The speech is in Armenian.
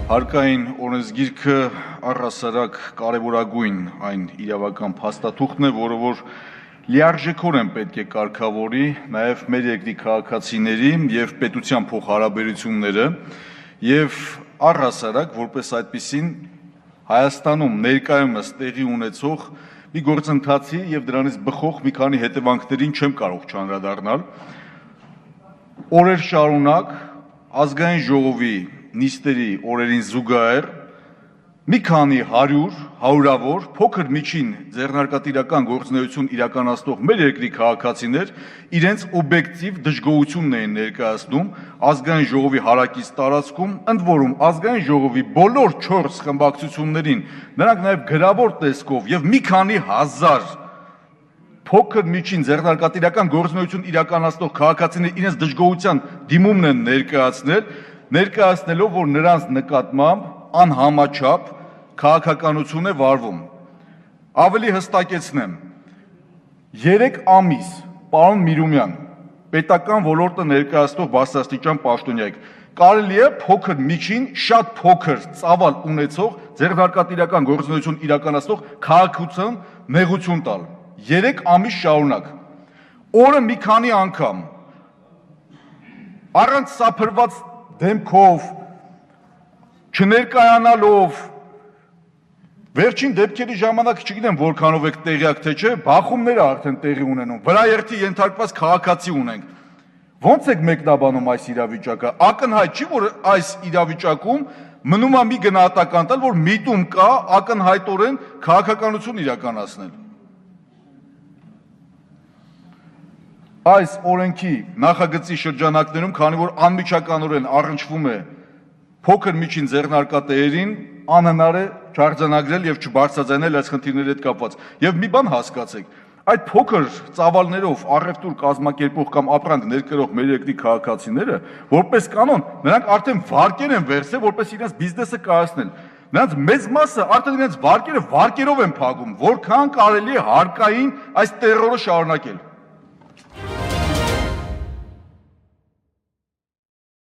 Հարկային օրենսգիրքը առհասարակ կարևորագույն այն իրավական փաստաթուղթն է, որը որ լիարժեքորեն պետք է կարգավորի նաև մեր երկրի քաղաքացիների եւ պետության փոխհարաբերությունները եւ առհասարակ որպես այդպիսին Հայաստանում ներկայումս տեղի ունեցող մի գործընթացի եւ դրանից բխող մի քանի հետևանքներին չեմ կարող չանդրադառնալ։ Օրեր շարունակ ազգային ժողովի նիստերի օրերին զուգահեռ մի քանի հարյուրավոր փոքր միջին ձեռնարկատիրական գործունեություն իրականացնող մեր երկրի քաղաքացիներ իրենց օբյեկտիվ դժգոհությունն էին ներկայացնում ազգային ժողովի հարակից տարածքում, ընդ որում ազգային ժողովի բոլոր 4 խմբակցություններին նրանք նաև գրավոր տեսքով եւ մի քանի հազար փոքր միջին ձեռնարկատիրական գործունեություն իրականացնող քաղաքացիներ իրենց դժգոհության դիմումն են ներկայացնելով, որ նրանց նկատմամբ անհամաչափ քաղաքականություն է վարվում։ Ավելի հստակեցնեմ, 3 ամիս պարոն Միրումյան, պետական ոլորտը ներկայացնող բարձրաստիճան պաշտոնյա, կարելի է փոքր միջին, շատ փոքր ծավալ ունեցող ձեռնարկատիրական գործունեություն իրականացնող քաղաքացուն նեղություն տալ։ 3 ամիս շարունակ, օրը մի քանի անգամ, առանց սափրված դեմքով, չներկայանալով, վերջին դեպքերի ժամանակ չգիտեմ որքանով եք տեղյակ թե չէ, բախումները արդեն տեղի ունենում, վրաերթի ենթարկված քաղաքացի ունենք։ Ոնց եք մեկնաբանում այս իրավիճակը։ Ակնհայտ չի, որ այս իրավիճակում մնում է մի գնահատական տալ, որ միտում կա ակնհայտորեն քաղաքականություն իրականացնել։ Այս օրենքի նախագծի շրջանակներում, քանի որ անմիջականորեն առնչվում է փոքր միջին ձեռնարկատերերին, անհնար է չարձանագրել եւ չբարձրաձայնել այս խնդիրների հետ կապված։ Եվ մի բան հասկացեք, այդ փոքր ծավալներով առևտուր կազմակերպող կամ ապրանք ներկրող մեր երկրի քաղաքացիները, որպես կանոն, նրանք արդեն վարկեր են վերցրել, որպես իրենց բիզնեսը կայացնել։ Նրանց մեծ մասը արդեն իրենց վարկերով են փակում, որքան կարելի է հարկային այս տերորը շարունակել։